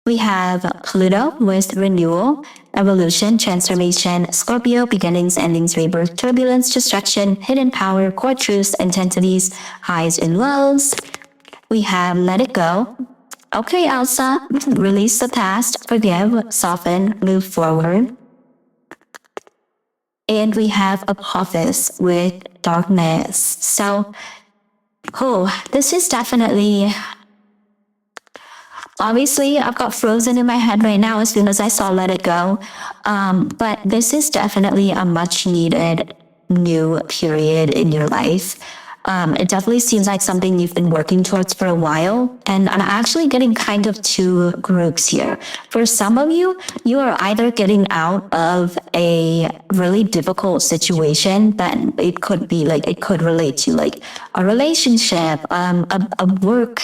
We have Pluto with renewal, evolution, transformation, Scorpio, beginnings, endings, rebirth, turbulence, destruction, hidden power, core truths, intensities, highs and lows. We have let it go. Okay, Elsa, release the past, forgive, soften, move forward. And we have Apophis with darkness. So, this is definitely, obviously, I've got frozen in my head right now as soon as I saw let it go. But this is definitely a much needed new period in your life. It definitely seems like something you've been working towards for a while. And I'm actually getting kind of two groups here. For some of you, you are either getting out of a really difficult situation that it could be like, it could relate to like a relationship, a work,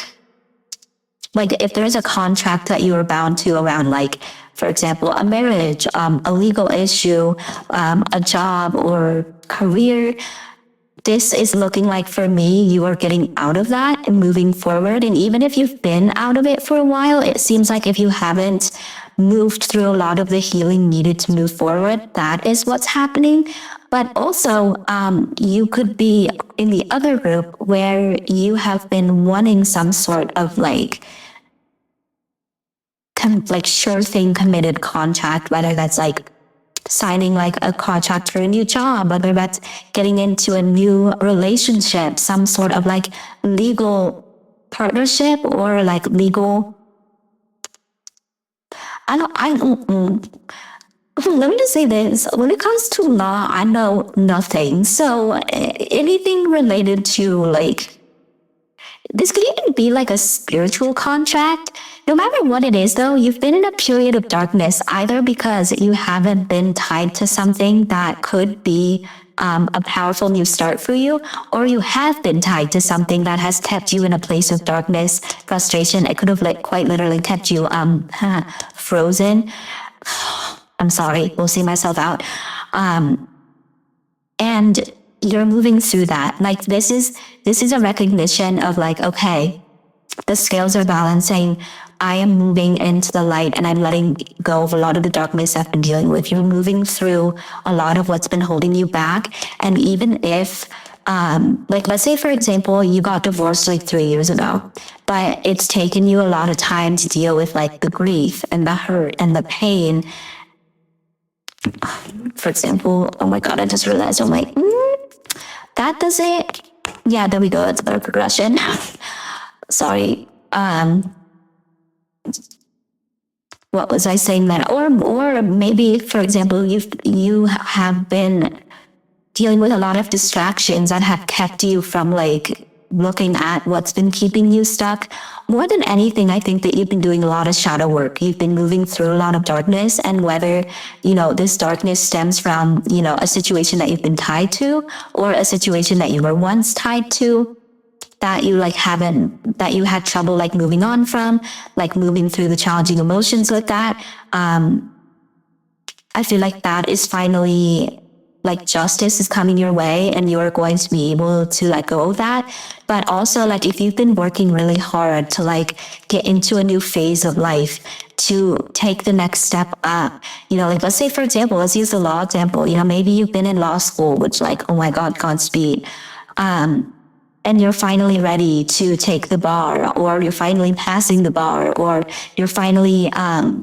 like if there's a contract that you are bound to around, like, for example, a marriage, a legal issue, a job or career, this is looking like for me, you are getting out of that and moving forward. And even if you've been out of it for a while, it seems like if you haven't moved through a lot of the healing needed to move forward, that is what's happening. But also, you could be in the other group where you have been wanting some sort of like sure thing committed contract, whether that's like signing like a contract for a new job, whether that's getting into a new relationship, some sort of like legal partnership or like legal, let me just say this. When it comes to law, I know nothing. So anything related to like, this could even be like a spiritual contract. No matter what it is though, you've been in a period of darkness, either because you haven't been tied to something that could be a powerful new start for you, or you have been tied to something that has kept you in a place of darkness, frustration. It could have like quite literally kept you frozen. I'm sorry, we'll see myself out. And you're moving through that. Like this is a recognition of like, okay, the scales are balancing. I am moving into the light and I'm letting go of a lot of the darkness I've been dealing with. You're moving through a lot of what's been holding you back. And even if, like, let's say, for example, you got divorced like 3 years ago, but it's taken you a lot of time to deal with like the grief and the hurt and the pain. For example, oh my God, I just realized, I'm like, that does it. Yeah, there we go. It's a better progression. Sorry. What was I saying then? Or maybe, for example, you have been dealing with a lot of distractions that have kept you from like looking at what's been keeping you stuck. More than anything, I think that you've been doing a lot of shadow work. You've been moving through a lot of darkness, and whether, this darkness stems from, a situation that you've been tied to or a situation that you were once tied to, that you that you had trouble like moving on from, like moving through the challenging emotions with that. I feel like that is finally, like, justice is coming your way and you are going to be able to let go of that. But also, like, if you've been working really hard to like get into a new phase of life, to take the next step up, like, let's say, for example, let's use the law example. Maybe you've been in law school, which, like, oh my God, Godspeed. And you're finally ready to take the bar, or you're finally passing the bar, or you're finally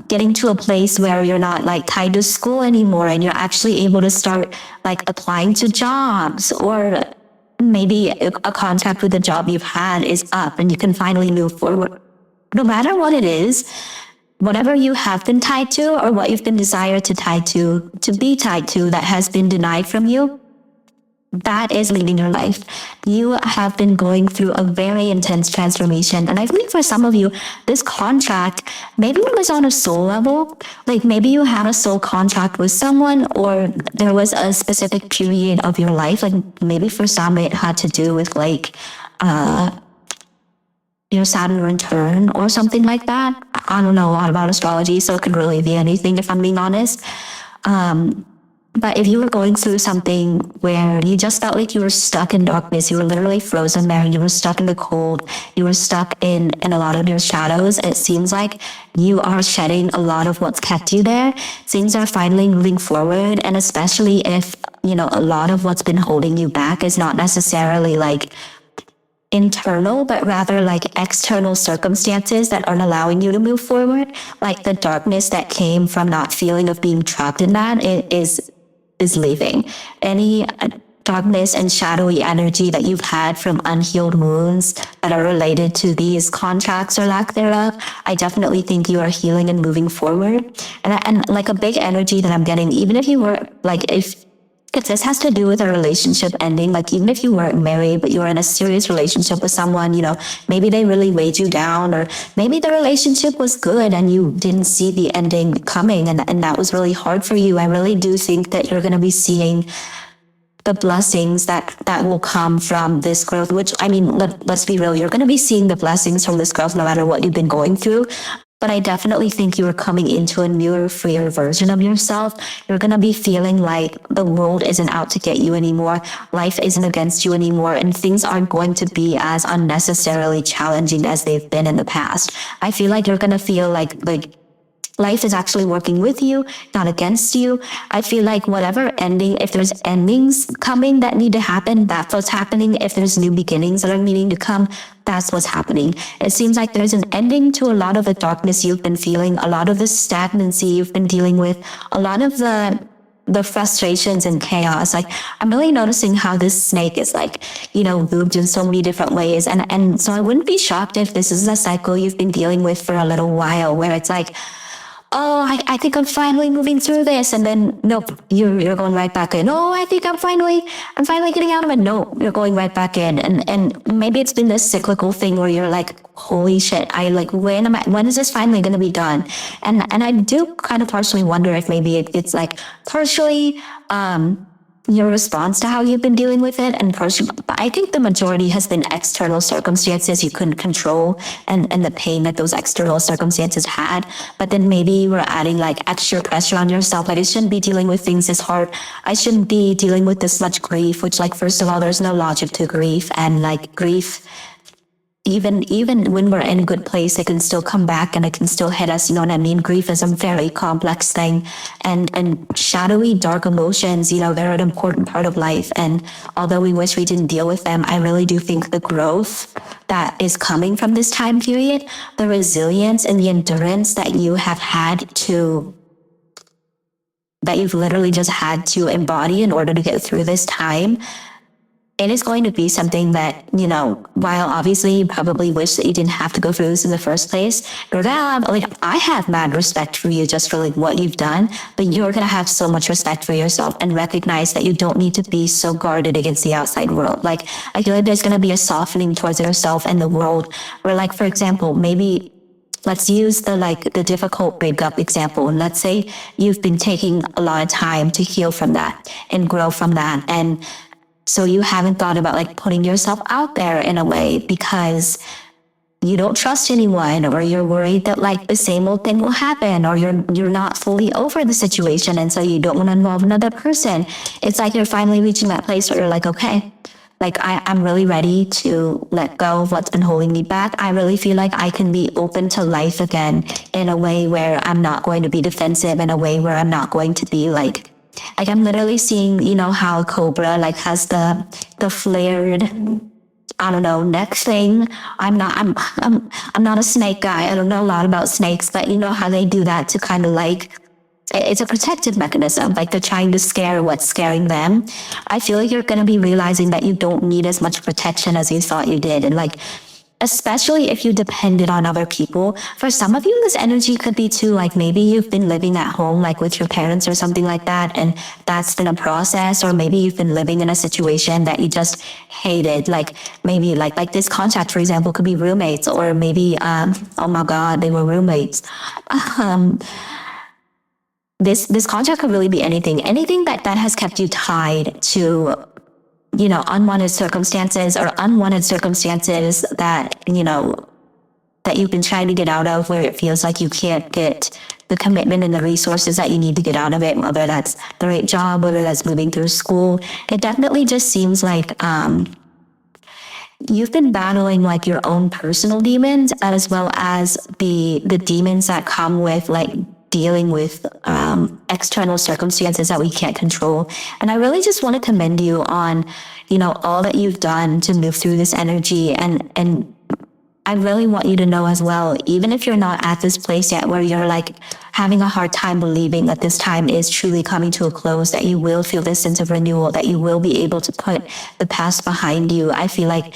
getting to a place where you're not like tied to school anymore and you're actually able to start like applying to jobs, or maybe a contract with the job you've had is up and you can finally move forward. No matter what it is, whatever you have been tied to or what you've been desired to be tied to that has been denied from you, that is leading your life. You have been going through a very intense transformation. And I think for some of you, this contract, maybe it was on a soul level. Like maybe you had a soul contract with someone, or there was a specific period of your life. Like maybe for some it had to do with like your Saturn return or something like that. I don't know a lot about astrology, so it could really be anything if I'm being honest. But if you were going through something where you just felt like you were stuck in darkness, you were literally frozen there, you were stuck in the cold, you were stuck in a lot of your shadows, it seems like you are shedding a lot of what's kept you there. Things are finally moving forward. And especially if, a lot of what's been holding you back is not necessarily like internal, but rather like external circumstances that aren't allowing you to move forward. Like the darkness that came from not feeling of being trapped in that, it is leaving. Any darkness and shadowy energy that you've had from unhealed wounds that are related to these contracts or lack thereof, I definitely think you are healing and moving forward. And like a big energy that I'm getting, even if you were like, if this has to do with a relationship ending, like even if you weren't married, but you were in a serious relationship with someone, maybe they really weighed you down, or maybe the relationship was good and you didn't see the ending coming, and that was really hard for you. I really do think that you're going to be seeing the blessings that will come from this growth, which, I mean, let's be real, you're going to be seeing the blessings from this growth no matter what you've been going through. But I definitely think you are coming into a newer, freer version of yourself. You're going to be feeling like the world isn't out to get you anymore. Life isn't against you anymore. And things aren't going to be as unnecessarily challenging as they've been in the past. I feel like you're going to feel like life is actually working with you, not against you. I feel like whatever ending, if there's endings coming that need to happen, that's what's happening. If there's new beginnings that are needing to come, that's what's happening. It seems like there's an ending to a lot of the darkness you've been feeling, a lot of the stagnancy you've been dealing with, a lot of the frustrations and chaos. Like, I'm really noticing how this snake is like, moved in so many different ways. And so I wouldn't be shocked if this is a cycle you've been dealing with for a little while, where it's like, oh, I think I'm finally moving through this. And then, nope, you're going right back in. Oh, I think I'm finally getting out of it. No, you're going right back in. And maybe it's been this cyclical thing where you're like, holy shit, when is this finally going to be done? And I do kind of partially wonder if maybe it's like partially, your response to how you've been dealing with it, and I think the majority has been external circumstances you couldn't control, and the pain that those external circumstances had. But then maybe you were adding like extra pressure on yourself, like I shouldn't be dealing with things this hard, I shouldn't be dealing with this much grief, which, like, first of all, there's no logic to grief. And like grief, even when we're in a good place, it can still come back and it can still hit us. You know what I mean? Grief is a very complex thing, and shadowy, dark emotions, they're an important part of life. And although we wish we didn't deal with them, I really do think the growth that is coming from this time period, the resilience and the endurance that you have had to, that you've literally just had to embody in order to get through this time, it is going to be something that, while obviously you probably wish that you didn't have to go through this in the first place, I have mad respect for you just for like what you've done, but you're going to have so much respect for yourself and recognize that you don't need to be so guarded against the outside world. Like, I feel like there's going to be a softening towards yourself and the world where, like, for example, maybe let's use the difficult breakup example. And let's say you've been taking a lot of time to heal from that and grow from that. And so you haven't thought about like putting yourself out there in a way because you don't trust anyone, or you're worried that like the same old thing will happen, or you're not fully over the situation, and so you don't want to involve another person. It's like you're finally reaching that place where you're like, okay, like I'm really ready to let go of what's been holding me back. I really feel like I can be open to life again in a way where I'm not going to be defensive, in a way where I'm not going to be like I'm literally seeing, how a cobra like has the flared, I don't know, neck thing. I'm not a snake guy. I don't know a lot about snakes, but you know how they do that to kind of like, it's a protective mechanism. Like they're trying to scare what's scaring them. I feel like you're going to be realizing that you don't need as much protection as you thought you did. And like, especially if you depended on other people. For some of you, this energy could be too, like maybe you've been living at home, like with your parents or something like that, and that's been a process. Or maybe you've been living in a situation that you just hated. Like maybe like this contract, for example, could be roommates, or maybe, oh my God, they were roommates. This contract could really be anything that has kept you tied to, unwanted circumstances, or unwanted circumstances that, that you've been trying to get out of, where it feels like you can't get the commitment and the resources that you need to get out of it, whether that's the right job, whether that's moving through school. It definitely just seems like you've been battling like your own personal demons, as well as the demons that come with like dealing with external circumstances that we can't control. And I really just want to commend you on, you know, all that you've done to move through this energy. And I really want you to know as well, even if you're not at this place yet where you're like having a hard time believing that this time is truly coming to a close, that you will feel this sense of renewal, that you will be able to put the past behind you. I feel like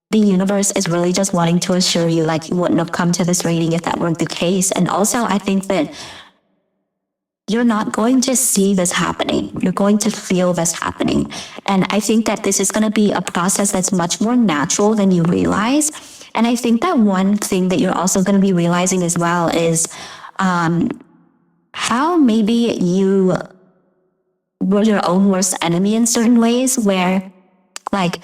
the universe is really just wanting to assure you like you wouldn't have come to this reading if that weren't the case. And also I think that you're not going to see this happening. You're going to feel this happening. And I think that this is going to be a process that's much more natural than you realize. And I think that one thing that you're also going to be realizing as well is how maybe you were your own worst enemy in certain ways, where like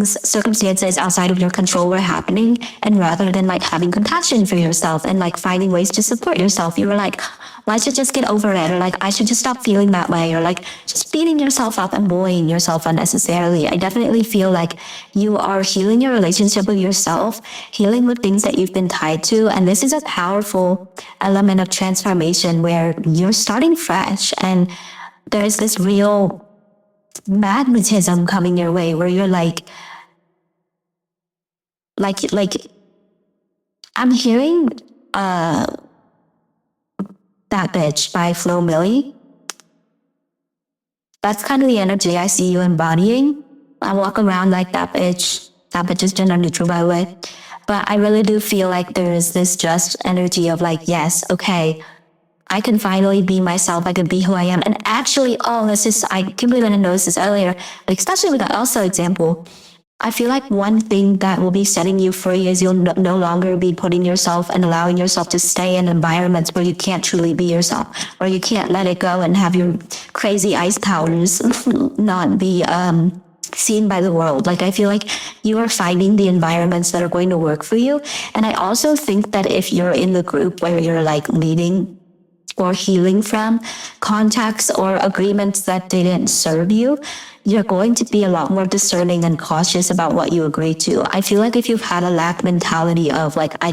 circumstances outside of your control were happening, and rather than like having compassion for yourself and like finding ways to support yourself, you were like, well, I should just get over it, or like I should just stop feeling that way, or like just beating yourself up and bullying yourself unnecessarily. I definitely feel like you are healing your relationship with yourself, healing with things that you've been tied to, and this is a powerful element of transformation where you're starting fresh, and there's this real magnetism coming your way where you're like I'm hearing That Bitch by Flo Milli. That's kind of the energy I see you embodying. I walk around like that bitch. That bitch is gender neutral, by the way. But I really do feel like there is this just energy of like, yes, okay, I can finally be myself. I can be who I am. And actually, I can't believe I didn't notice this earlier, like, especially with the Elsa example. I feel like one thing that will be setting you free is you'll no longer be putting yourself and allowing yourself to stay in environments where you can't truly be yourself, or you can't let it go and have your crazy ice powers not be seen by the world. Like, I feel like you are finding the environments that are going to work for you. And I also think that if you're in the group where you're like leading or healing from contacts or agreements that didn't serve you, you're going to be a lot more discerning and cautious about what you agree to. I feel like if you've had a lack mentality of like, I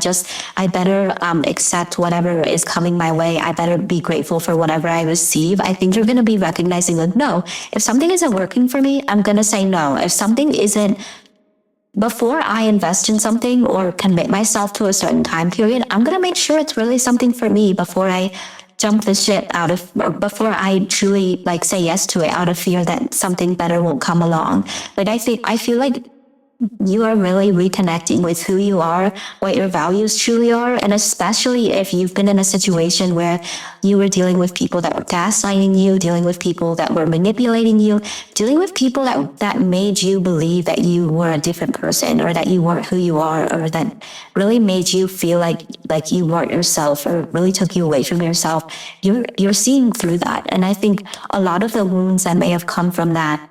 better accept whatever is coming my way, I better be grateful for whatever I receive, I think you're going to be recognizing like, no, if something isn't working for me, I'm going to say no. If something isn't, before I invest in something or commit myself to a certain time period, I'm going to make sure it's really something for me before I jump the shit out of, or before I truly like say yes to it out of fear that something better won't come along. Like, I feel like you are really reconnecting with who you are, what your values truly are. And especially if you've been in a situation where you were dealing with people that were gaslighting you, dealing with people that were manipulating you, dealing with people that made you believe that you were a different person, or that you weren't who you are, or that really made you feel like you weren't yourself, or really took you away from yourself. You're seeing through that. And I think a lot of the wounds that may have come from that,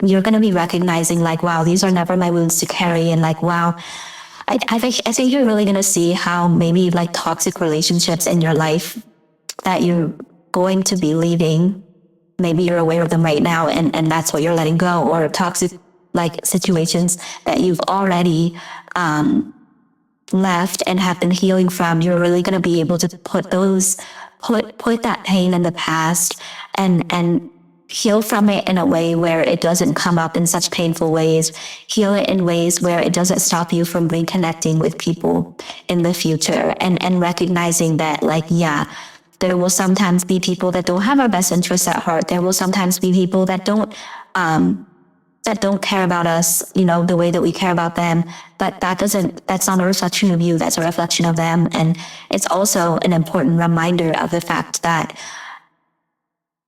you're going to be recognizing like, wow, these are never my wounds to carry. And like, wow, I think you're really going to see how maybe like toxic relationships in your life that you're going to be leaving, maybe you're aware of them right now, and that's what you're letting go, or toxic like situations that you've already left and have been healing from. You're really going to be able to put that pain in the past and heal from it in a way where it doesn't come up in such painful ways. Heal it in ways where it doesn't stop you from reconnecting with people in the future, and recognizing that like, yeah, there will sometimes be people that don't have our best interests at heart. There will sometimes be people that don't care about us, you know, the way that we care about them. But that's not a reflection of you, that's a reflection of them. And it's also an important reminder of the fact that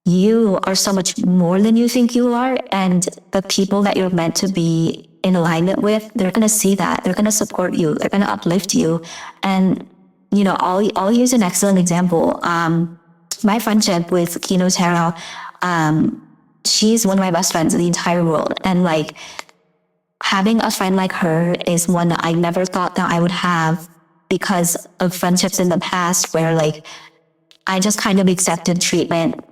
you are so much more than you think you are, and the people that you're meant to be in alignment with, they're going to see that. They're going to support you. They're going to uplift you. And, you know, I'll use an excellent example. My friendship with Kino Taro, she's one of my best friends in the entire world. And like, having a friend like her is one that I never thought that I would have because of friendships in the past where like I just kind of accepted treatment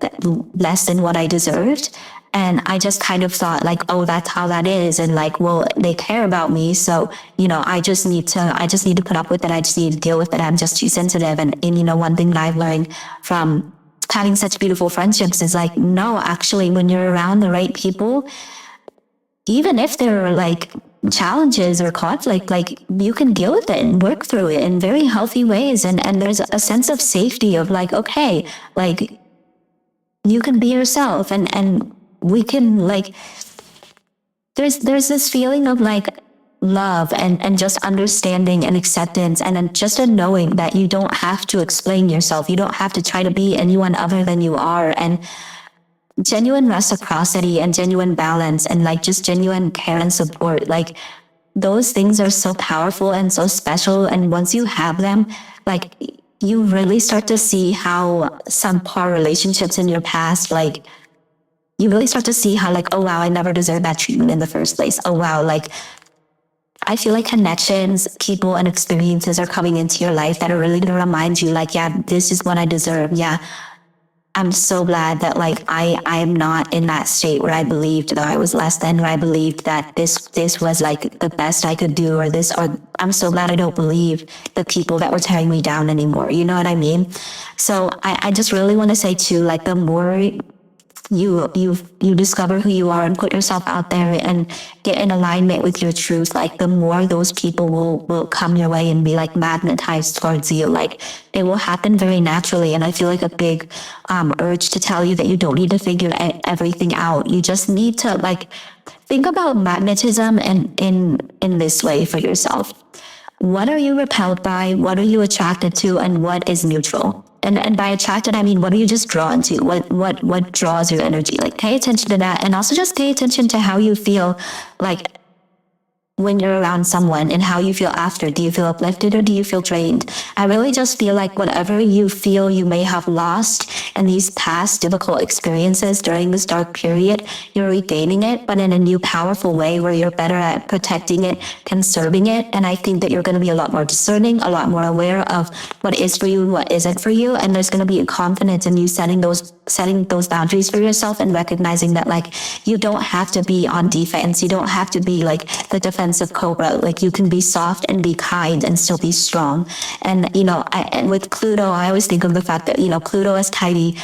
less than what I deserved. And I just kind of thought like, oh, that's how that is. And like, well, they care about me. So, I just need to put up with it. I just need to deal with it. I'm just too sensitive. And one thing that I've learned from having such beautiful friendships is like, no, actually, when you're around the right people, even if there are like challenges or conflict, like you can deal with it and work through it in very healthy ways. And there's a sense of safety of like, okay, like you can be yourself and we can like, there's this feeling of like love and just understanding and acceptance and then just a knowing that you don't have to explain yourself. You don't have to try to be anyone other than you are. And genuine reciprocity and genuine balance and like just genuine care and support, like those things are so powerful and so special. And once you have them, like you really start to see how some poor relationships in your past, like you really start to see how like, oh wow, I never deserved that treatment in the first place. Oh wow, like I feel like connections, people and experiences are coming into your life that are really going to remind you like, yeah, this is what I deserve. Yeah, I'm so glad that like I'm not in that state where I believed that I was less than, where I believed that this was like the best I could do, or I'm so glad I don't believe the people that were tearing me down anymore. You know what I mean? So I just really want to say too, like the more you discover who you are and put yourself out there and get in alignment with your truth, like the more those people will come your way and be like magnetized towards you. Like it will happen very naturally. And I feel like a big urge to tell you that you don't need to figure everything out. You just need to like think about magnetism and in this way for yourself. What are you repelled by? What are you attracted to? And what is neutral? And by attracted, I mean, what are you just drawn to? What draws your energy? Like pay attention to that. And also just pay attention to how you feel like when you're around someone and how you feel after. Do you feel uplifted or do you feel drained? I really just feel like whatever you feel you may have lost in these past difficult experiences during this dark period, you're regaining it, but in a new powerful way where you're better at protecting it, conserving it. And I think that you're going to be a lot more discerning, a lot more aware of what is for you and what isn't for you. And there's going to be a confidence in you setting those boundaries for yourself and recognizing that like you don't have to be on defense. You don't have to be like the defensive cobra. Like you can be soft and be kind and still be strong. And and with Pluto, I always think of the fact that Pluto is tiny,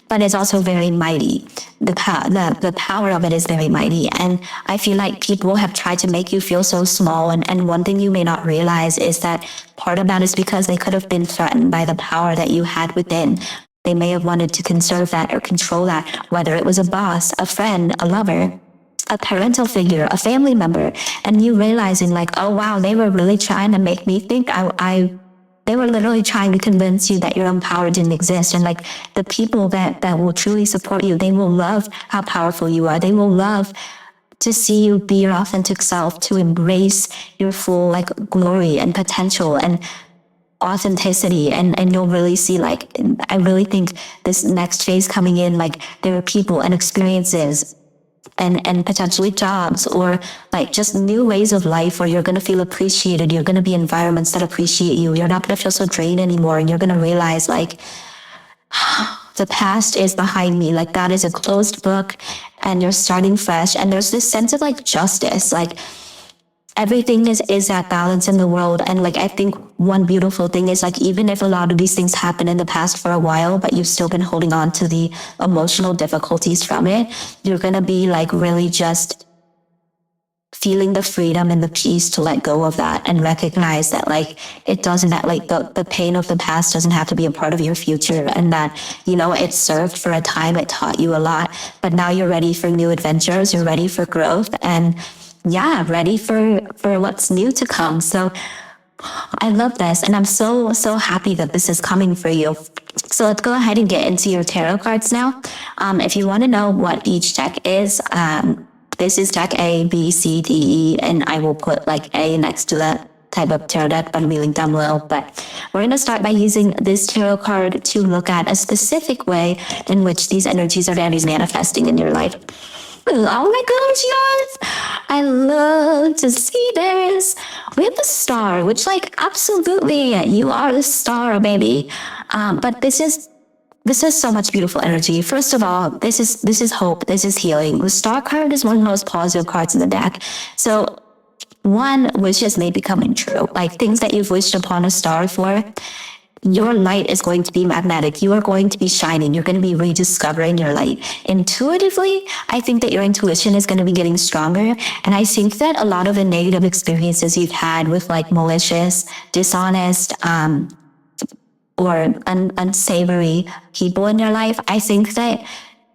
but it's also very mighty. The power of it is very mighty. And I feel like people have tried to make you feel so small. And one thing you may not realize is that part of that is because they could have been threatened by the power that you had within. They may have wanted to conserve that or control that, whether it was a boss, a friend, a lover, a parental figure, a family member, and you realizing like, oh wow, they were really trying to make me think they were literally trying to convince you that your own power didn't exist. And like the people that will truly support you, they will love how powerful you are. They will love to see you be your authentic self, to embrace your full like glory and potential and authenticity. And you'll really see like, I really think this next phase coming in, like there are people and experiences and potentially jobs or like just new ways of life where you're going to feel appreciated. You're going to be environments that appreciate you. You're not going to feel so drained anymore. And you're going to realize like the past is behind me. Like that is a closed book and you're starting fresh. And there's this sense of like justice, like everything is at balance in the world. And like, I think one beautiful thing is like, even if a lot of these things happen in the past for a while, but you've still been holding on to the emotional difficulties from it, you're going to be like really just feeling the freedom and the peace to let go of that and recognize that like, it doesn't, that like the pain of the past doesn't have to be a part of your future. And that, it served for a time, it taught you a lot, but now you're ready for new adventures. You're ready for growth and ready for what's new to come. So I love this. And I'm so happy that this is coming for you. So let's go ahead and get into your tarot cards now. If you want to know what each deck is, this is deck A, B, C, D, E, and I will put like A next to that type of tarot deck, but I'm link down below. But we're going to start by using this tarot card to look at a specific way in which these energies are manifesting in your life. Oh my gosh, yes! I love to see this. We have the star, which, like, absolutely, you are the star, baby. But this is so much beautiful energy. First of all, this is hope. This is healing. The star card is one of the most positive cards in the deck. So one, wishes may be coming true. Like things that you've wished upon a star for, your light is going to be magnetic. You are going to be shining. You're going to be rediscovering your light. Intuitively, I think that your intuition is going to be getting stronger. And I think that a lot of the negative experiences you've had with like malicious, dishonest, or unsavory people in your life, I think that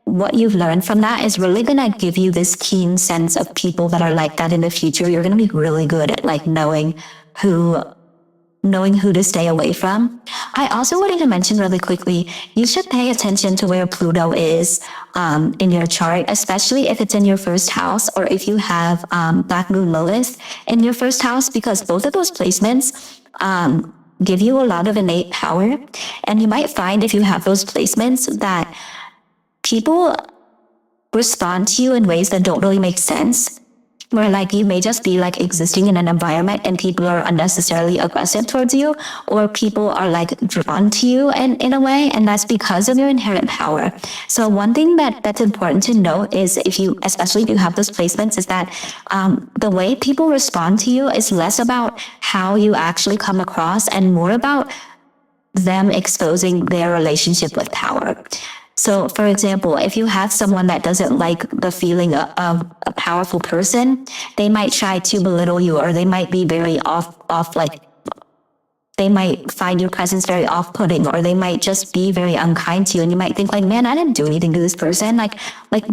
what you've learned from that is really going to give you this keen sense of people that are like that in the future. You're going to be really good at like who knowing who to stay away from. I also wanted to mention really quickly, you should pay attention to where Pluto is in your chart, especially if it's in your first house or if you have Black Moon Lotus in your first house, because both of those placements give you a lot of innate power. And you might find if you have those placements that people respond to you in ways that don't really make sense, where like you may just be like existing in an environment and people are unnecessarily aggressive towards you, or people are like drawn to you in a way, and that's because of your inherent power. So one thing that's important to note is especially if you have those placements, is that the way people respond to you is less about how you actually come across and more about them exposing their relationship with power. So, for example, if you have someone that doesn't like the feeling of a powerful person, they might try to belittle you, or they might be very like they might find your presence very off-putting, or they might just be very unkind to you, and you might think like, man, I didn't do anything to this person. Like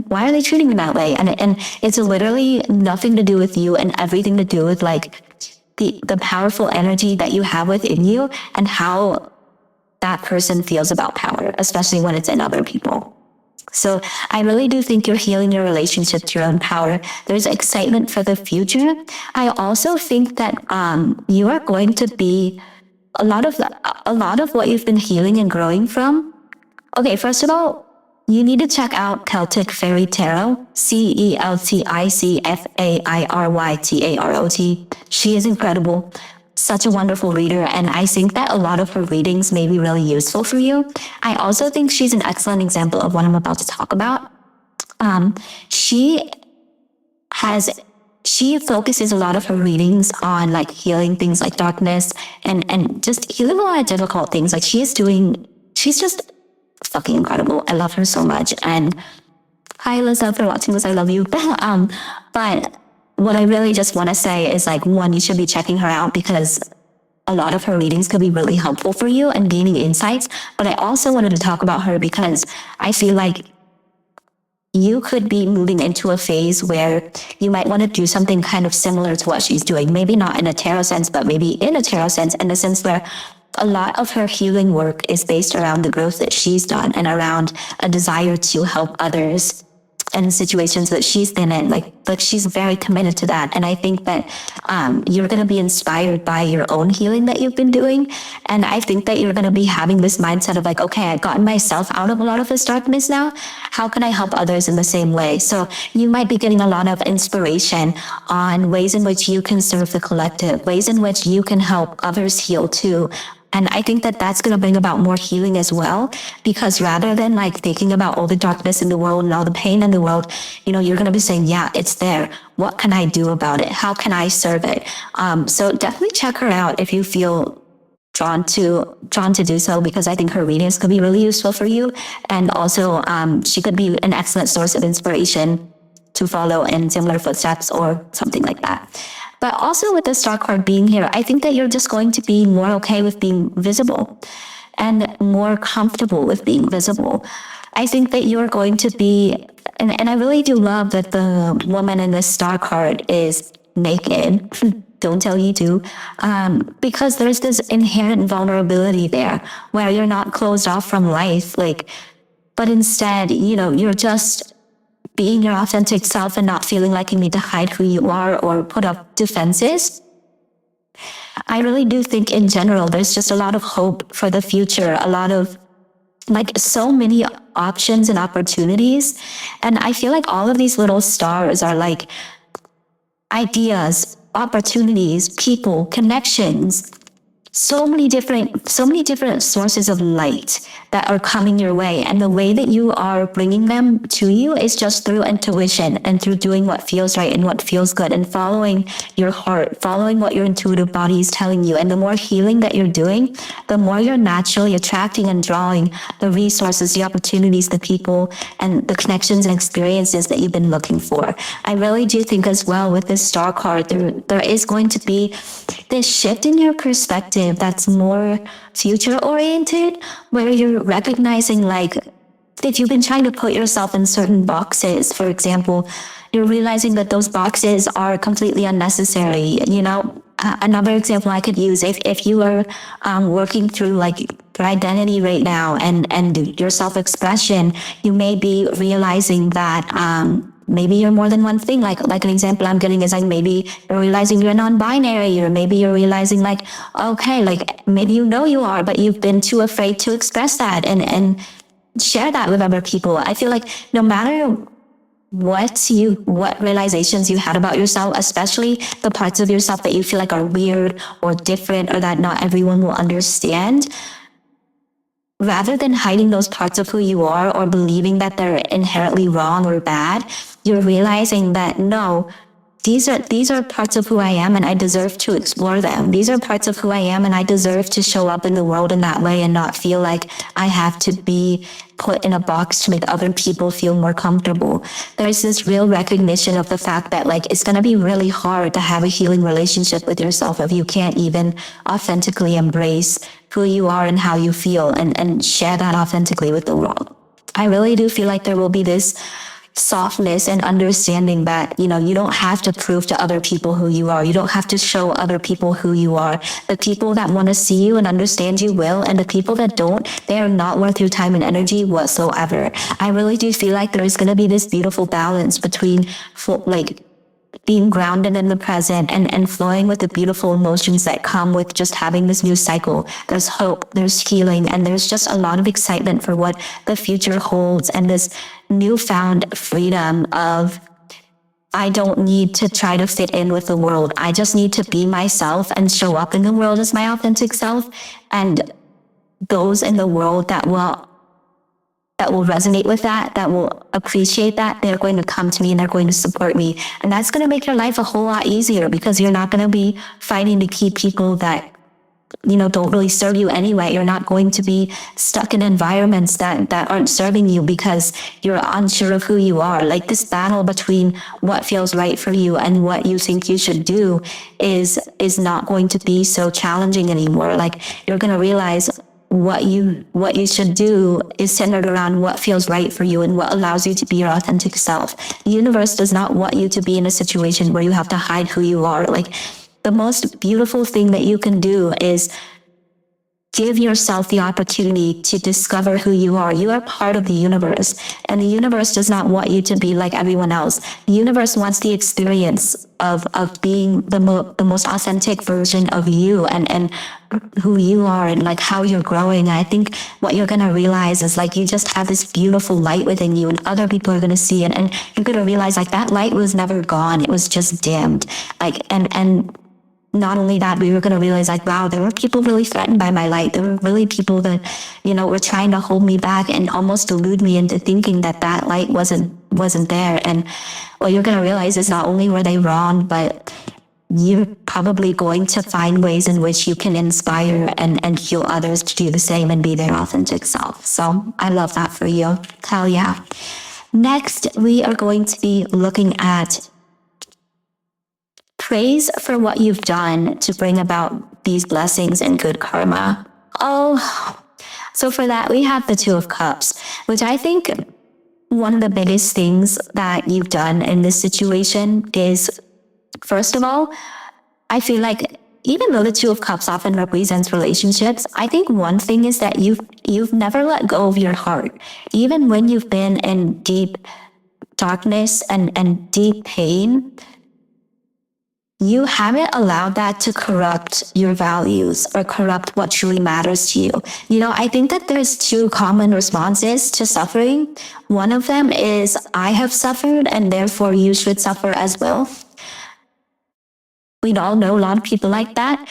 why are they treating me that way? And it's literally nothing to do with you and everything to do with like the powerful energy that you have within you and how that person feels about power, especially when it's in other people. So I really do think you're healing your relationship to your own power. There's excitement for the future. I also think that you are going to be a lot of what you've been healing and growing from. Okay, first of all, you need to check out Celtic Fairy Tarot, CELTICFAIRYTAROT. She is incredible. Such a wonderful reader, and I think that a lot of her readings may be really useful for you. I also think she's an excellent example of what I'm about to talk about. She focuses a lot of her readings on like healing things like darkness and just healing a lot of difficult things. Like she's just fucking incredible. I love her so much. And hi, Liz, if you're watching this, I love you. But what I really just want to say is like, one, you should be checking her out because a lot of her readings could be really helpful for you and gaining insights. But I also wanted to talk about her because I feel like you could be moving into a phase where you might want to do something kind of similar to what she's doing. Maybe not in a tarot sense, but maybe in a tarot sense, in the sense where a lot of her healing work is based around the growth that she's done and around a desire to help others in situations that she's been in. Like she's very committed to that. And I think that you're going to be inspired by your own healing that you've been doing. And I think that you're going to be having this mindset of like, okay, I've gotten myself out of a lot of this darkness now. How can I help others in the same way? So you might be getting a lot of inspiration on ways in which you can serve the collective, ways in which you can help others heal too. And I think that that's going to bring about more healing as well, because rather than like thinking about all the darkness in the world and all the pain in the world, you're going to be saying, yeah, it's there. What can I do about it? How can I serve it? So definitely check her out if you feel drawn to do so, because I think her readings could be really useful for you. And also she could be an excellent source of inspiration to follow in similar footsteps or something like that. But also with the star card being here, I think that you're just going to be more okay with being visible and more comfortable with being visible. I think that you're going to be, and I really do love that the woman in this star card is naked. Don't tell you to, because there's this inherent vulnerability there where you're not closed off from life, but instead, you're just being your authentic self and not feeling like you need to hide who you are or put up defenses. I really do think in general, there's just a lot of hope for the future, a lot of like so many options and opportunities. And I feel like all of these little stars are like ideas, opportunities, people, connections, so many different sources of light that are coming your way, and the way that you are bringing them to you is just through intuition and through doing what feels right and what feels good and following your heart, following what your intuitive body is telling you. And the more healing that you're doing, the more you're naturally attracting and drawing the resources, the opportunities, the people, and the connections and experiences that you've been looking for. I really do think as well with this star card, there is going to be this shift in your perspective that's more future oriented, where you're recognizing like if you've been trying to put yourself in certain boxes, for example, you're realizing that those boxes are completely unnecessary. You know, another example I could use, if you are working through like your identity right now and your self-expression, you may be realizing that maybe you're more than one thing. Like an example I'm getting is like maybe you're realizing you're non-binary, or maybe you're realizing like, okay, like maybe you know you are, but you've been too afraid to express that and share that with other people. I feel like no matter what realizations you had about yourself, especially the parts of yourself that you feel like are weird or different or that not everyone will understand, rather than hiding those parts of who you are or believing that they're inherently wrong or bad, you're realizing that no, these are parts of who I am and I deserve to explore them. These are parts of who I am and I deserve to show up in the world in that way and not feel like I have to be put in a box to make other people feel more comfortable. There's this real recognition of the fact that like it's going to be really hard to have a healing relationship with yourself if you can't even authentically embrace who you are and how you feel and share that authentically with the world. I really do feel like there will be this softness and understanding that, you know, you don't have to prove to other people who you are. You don't have to show other people who you are. The people that want to see you and understand you will, and the people that don't, they are not worth your time and energy whatsoever. I really do feel like there is going to be this beautiful balance between like being grounded in the present and flowing with the beautiful emotions that come with just having this new cycle. There's hope, there's healing, and there's just a lot of excitement for what the future holds, and this newfound freedom of I don't need to try to fit in with the world. I just need to be myself and show up in the world as my authentic self. And those in the world that will resonate with that will appreciate that, they're going to come to me and they're going to support me. And that's going to make your life a whole lot easier, because you're not going to be fighting to keep people that, you know, don't really serve you anyway. You're not going to be stuck in environments that aren't serving you because you're unsure of who you are. Like this battle between what feels right for you and what you think you should do is not going to be so challenging anymore. Like you're going to realize what you should do is centered around what feels right for you and what allows you to be your authentic self. The universe does not want you to be in a situation where you have to hide who you are. Like the most beautiful thing that you can do is give yourself the opportunity to discover who you are. You are part of the universe, and the universe does not want you to be like everyone else. The universe wants the experience of being the most authentic version of you and who you are and like how you're growing. I think what you're going to realize is like you just have this beautiful light within you, and other people are going to see it, and you're going to realize like that light was never gone. It was just dimmed. Like, and not only that, we were going to realize like, wow, there were people really threatened by my light. There were really people that, you know, were trying to hold me back and almost delude me into thinking that that light wasn't there. And what you're going to realize is not only were they wrong, but you're probably going to find ways in which you can inspire and heal others to do the same and be their authentic self. So I love that for you. Hell yeah. Next, we are going to be looking at praise for what you've done to bring about these blessings and good karma. Oh, so for that, we have the Two of Cups, which I think one of the biggest things that you've done in this situation is, first of all, I feel like even though the Two of Cups often represents relationships, I think one thing is that you've never let go of your heart. Even when you've been in deep darkness and deep pain, you haven't allowed that to corrupt your values or corrupt what truly matters to you. You know, I think that there's two common responses to suffering. One of them is, I have suffered and therefore you should suffer as well. We all know a lot of people like that.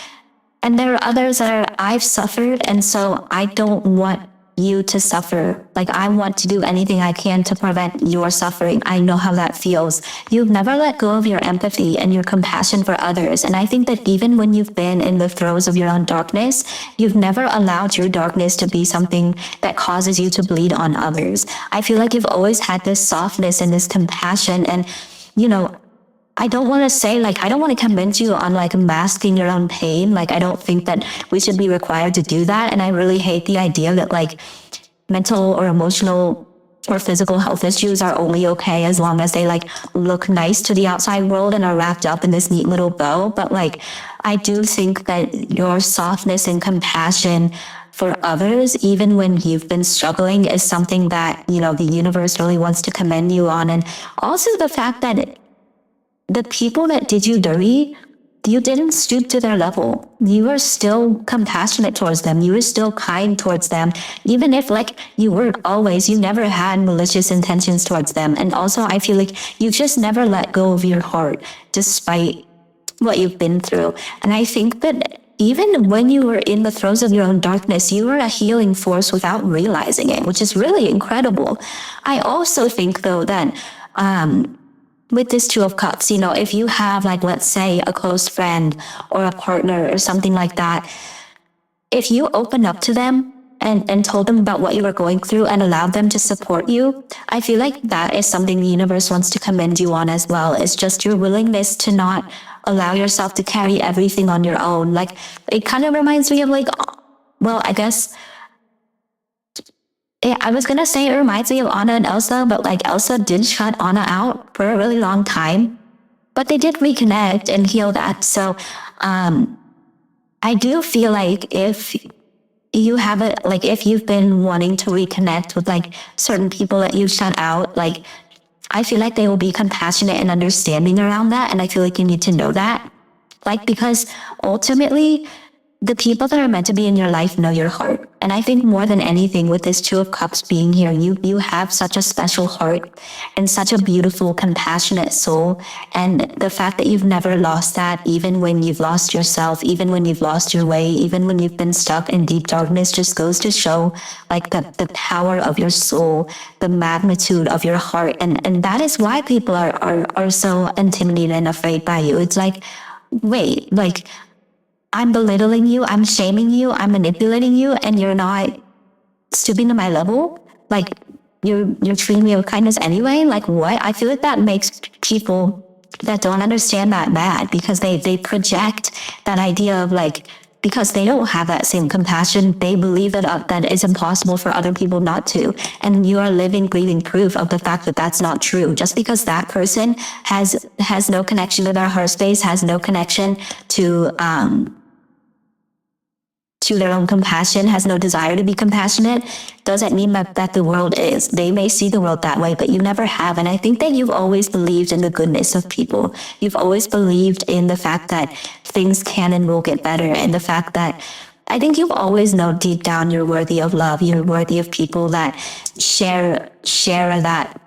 And there are others that are, I've suffered, and so I don't want you to suffer. Like, I want to do anything I can to prevent your suffering. I know how that feels. You've never let go of your empathy and your compassion for others. And I think that even when you've been in the throes of your own darkness, you've never allowed your darkness to be something that causes you to bleed on others. I feel like you've always had this softness and this compassion. And, you know, I don't want to say, like, I don't want to convince you on like masking your own pain. Like, I don't think that we should be required to do that. And I really hate the idea that like mental or emotional or physical health issues are only okay as long as they like look nice to the outside world and are wrapped up in this neat little bow. But like, I do think that your softness and compassion for others, even when you've been struggling, is something that, you know, the universe really wants to commend you on. And also the fact that the people that did you dirty, you didn't stoop to their level. You were still compassionate towards them. You were still kind towards them. Even if like you weren't always, you never had malicious intentions towards them. And also I feel like you just never let go of your heart despite what you've been through. And I think that even when you were in the throes of your own darkness, you were a healing force without realizing it, which is really incredible. I also think though that, with this Two of Cups, you know, if you have like, let's say a close friend or a partner or something like that, if you open up to them and told them about what you were going through and allowed them to support you, I feel like that is something the universe wants to commend you on as well. It's just your willingness to not allow yourself to carry everything on your own. Like, it kind of reminds me of like, well, I guess, yeah, I was gonna say it reminds me of Anna and Elsa, but like Elsa did shut Anna out for a really long time, but they did reconnect and heal that. So, I do feel like if you have it, like if you've been wanting to reconnect with like certain people that you've shut out, like I feel like they will be compassionate and understanding around that. And I feel like you need to know that, like, because ultimately the people that are meant to be in your life know your heart. And I think more than anything, with this Two of Cups being here, you have such a special heart and such a beautiful, compassionate soul. And the fact that you've never lost that, even when you've lost yourself, even when you've lost your way, even when you've been stuck in deep darkness, just goes to show like the power of your soul, the magnitude of your heart. And that is why people are so intimidated and afraid by you. It's like, wait, like, I'm belittling you, I'm shaming you, I'm manipulating you, and you're not stooping to my level? Like, you're treating me with kindness anyway? Like, what? I feel like that makes people that don't understand that mad, because they project that idea of like, because they don't have that same compassion, they believe that it's impossible for other people not to. And you are living, breathing proof of the fact that that's not true. Just because that person has no connection to their heart space, has no connection to their own compassion, has no desire to be compassionate, doesn't mean that the world is. They may see the world that way, but you never have. And I think that you've always believed in the goodness of people. You've always believed in the fact that things can and will get better, and the fact that I think you've always known deep down you're worthy of love. You're worthy of people that share that,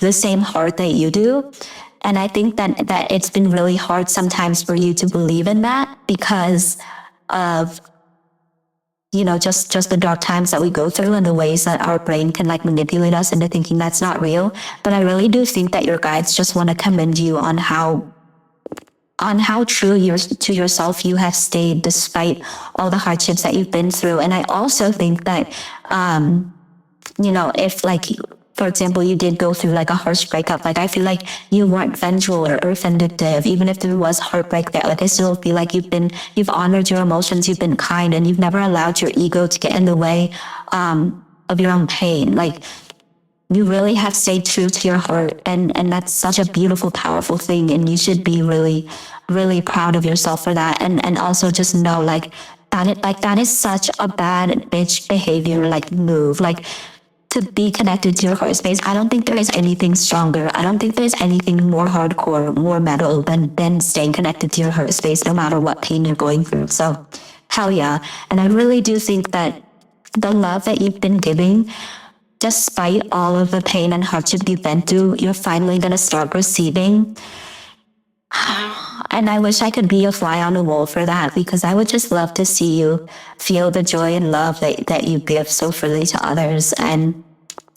the same heart that you do. And I think that it's been really hard sometimes for you to believe in that, because of, you know, just the dark times that we go through and the ways that our brain can like manipulate us into thinking that's not real. But I really do think that your guides just want to commend you on how true to yourself you have stayed despite all the hardships that you've been through. And I also think that, you know, if like, for example, you did go through like a harsh breakup, like I feel like you weren't vengeful or vindictive, even if there was heartbreak there. Like I still feel like you've honored your emotions, you've been kind, and you've never allowed your ego to get in the way of your own pain. Like, you really have stayed true to your heart, and that's such a beautiful, powerful thing. And you should be really, really proud of yourself for that. And also just know like that is such a bad bitch behavior, like move, like to be connected to your heart space. I don't think there is anything stronger. I don't think there's anything more hardcore, more metal than staying connected to your heart space no matter what pain you're going through. So hell yeah. And I really do think that the love that you've been giving, despite all of the pain and hardship you've been through, you're finally going to start receiving. And I wish I could be a fly on the wall for that, because I would just love to see you feel the joy and love that you give so freely to others. And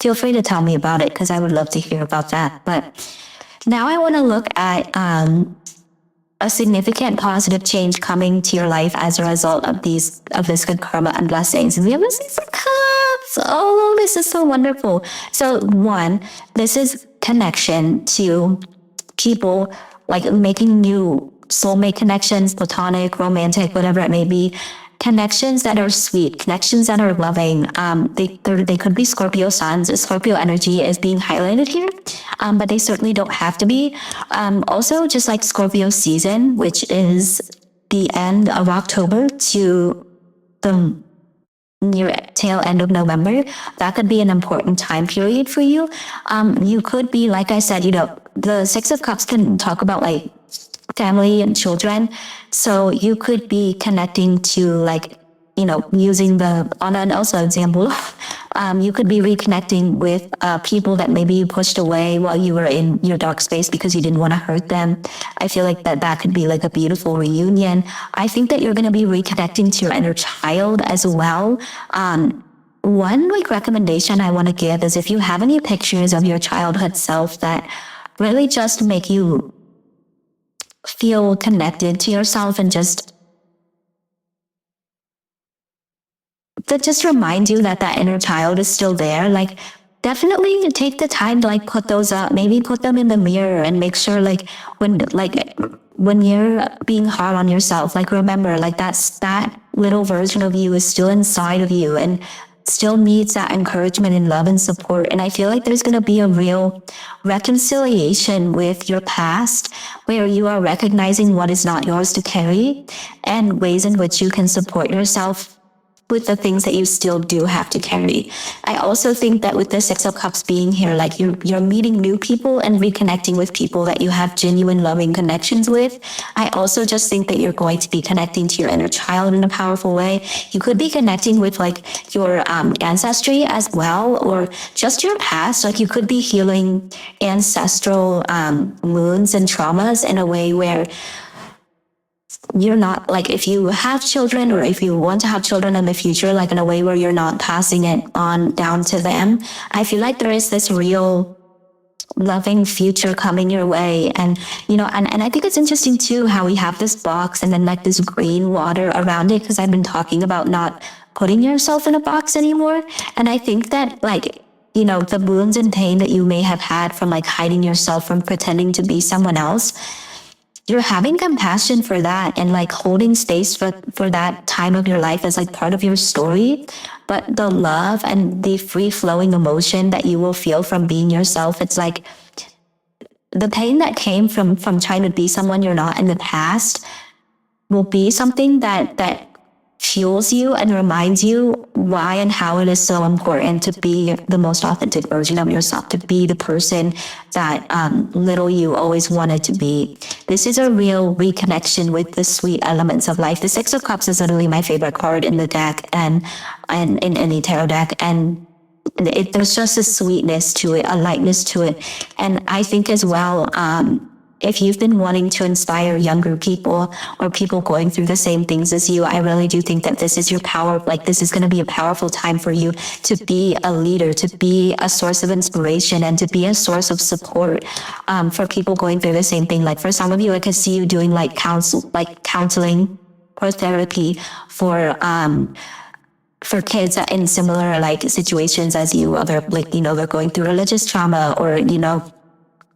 feel free to tell me about it, because I would love to hear about that. But now I want to look at a significant positive change coming to your life as a result of this good karma and blessings. And we have this Six of Cups. Oh, this is so wonderful. So one, this is connection to people, like making new soulmate connections, platonic, romantic, whatever it may be. Connections that are sweet, connections that are loving. They could be Scorpio suns. Scorpio energy is being highlighted here, but they certainly don't have to be. Also, just like Scorpio season, which is the end of October to the near tail end of November, that could be an important time period for you. You could be, like I said, the Six of Cups can talk about like family and children. So you could be connecting to like, using on an also example, you could be reconnecting with people that maybe you pushed away while you were in your dark space because you didn't want to hurt them. I feel like that could be like a beautiful reunion. I think that you're going to be reconnecting to your inner child as well. One like recommendation I want to give is, if you have any pictures of your childhood self that really just make you feel connected to yourself and just remind you that inner child is still there, like definitely take the time to like put those up, maybe put them in the mirror and make sure when you're being hard on yourself, like remember, like that little version of you is still inside of you and still needs that encouragement and love and support. And I feel like there's going to be a real reconciliation with your past, where you are recognizing what is not yours to carry and ways in which you can support yourself with the things that you still do have to carry. I also think that with the Six of Cups being here, like you're meeting new people and reconnecting with people that you have genuine loving connections with. I also just think that you're going to be connecting to your inner child in a powerful way. You could be connecting with like your ancestry as well, or just your past. Like you could be healing ancestral wounds and traumas in a way where you're not, like, if you have children or if you want to have children in the future, like in a way where you're not passing it on down to them. I feel like there is this real loving future coming your way. And and I think it's interesting too how we have this box and then like this green water around it, because I've been talking about not putting yourself in a box anymore. And I think that like the wounds and pain that you may have had from like hiding yourself, from pretending to be someone else, you're having compassion for that and like holding space for that time of your life as like part of your story. But the love and the free flowing emotion that you will feel from being yourself, it's like the pain that came from trying to be someone you're not in the past will be something that fuels you and reminds you why and how it is so important to be the most authentic version of yourself, to be the person that little you always wanted to be. This is a real reconnection with the sweet elements of life. The Six of Cups is literally my favorite card in the deck and in any tarot deck. And there's just a sweetness to it, a lightness to it. And I think as well, if you've been wanting to inspire younger people or people going through the same things as you, I really do think that this is your power. Like this is going to be a powerful time for you to be a leader, to be a source of inspiration, and to be a source of support for people going through the same thing. Like for some of you, I could see you doing like counseling or therapy for kids in similar like situations as you, other like they're going through religious trauma, or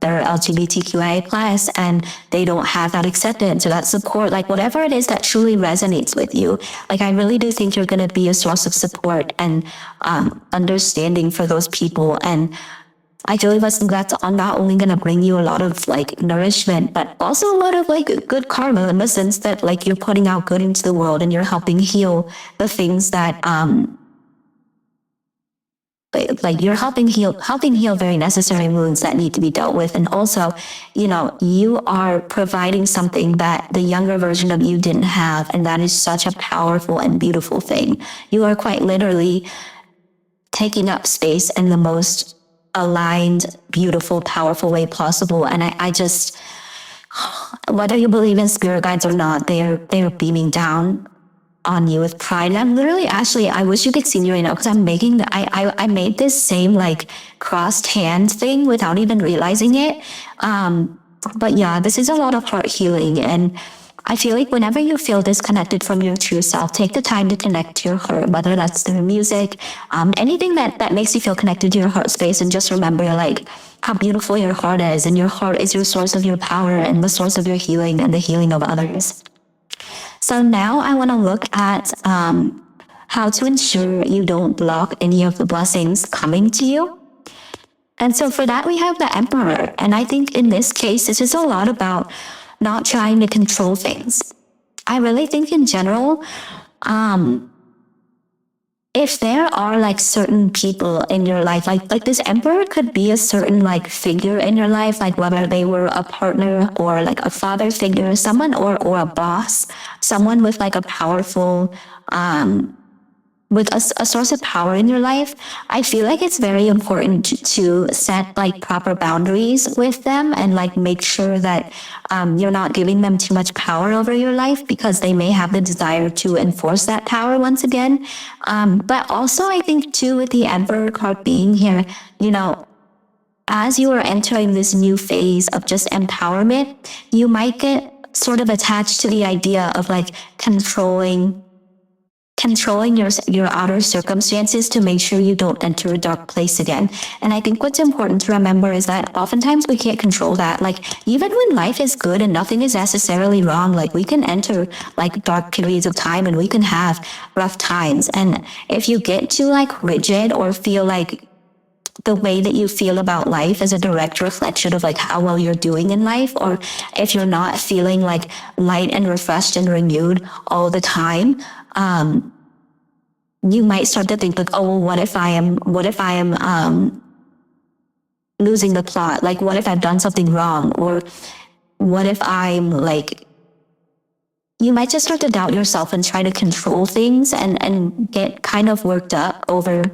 they're LGBTQIA plus and they don't have that acceptance or that support, like whatever it is that truly resonates with you. Like I really do think you're going to be a source of support and understanding for those people. And I feel like that's not only going to bring you a lot of like nourishment, but also a lot of like good karma, in the sense that like you're putting out good into the world and you're helping heal the things that like you're helping heal very necessary wounds that need to be dealt with. And also, you are providing something that the younger version of you didn't have, and that is such a powerful and beautiful thing. You are quite literally taking up space in the most aligned, beautiful, powerful way possible. And I just, whether you believe in spirit guides or not, they're beaming down on you with pride. And I'm literally, actually, I wish you could see me right now, because I'm making I made this same like crossed hand thing without even realizing it. But yeah, this is a lot of heart healing. And I feel like whenever you feel disconnected from your true self, take the time to connect to your heart, whether that's through music, anything that makes you feel connected to your heart space. And just remember, like, how beautiful your heart is. And your heart is your source of your power and the source of your healing and the healing of others. So now I want to look at how to ensure you don't block any of the blessings coming to you. And so for that, we have the Emperor. And I think in this case, this is a lot about not trying to control things. I really think in general, if there are like certain people in your life, like this Emperor could be a certain like figure in your life, like whether they were a partner or like a father figure, someone or a boss, someone with like a powerful, with a source of power in your life. I feel like it's very important to set like proper boundaries with them, and like make sure that you're not giving them too much power over your life, because they may have the desire to enforce that power once again. But also I think too, with the Emperor card being here, as you are entering this new phase of just empowerment, you might get sort of attached to the idea of like controlling your outer circumstances to make sure you don't enter a dark place again. And I think what's important to remember is that oftentimes we can't control that. Like, even when life is good and nothing is necessarily wrong, like we can enter like dark periods of time and we can have rough times. And if you get too like rigid or feel like the way that you feel about life is a direct reflection of like how well you're doing in life, or if you're not feeling like light and refreshed and renewed all the time, you might start to think like, oh, well, what if I am losing the plot? Like, what if I've done something wrong? Or what if I'm like, you might just start to doubt yourself and try to control things and get kind of worked up over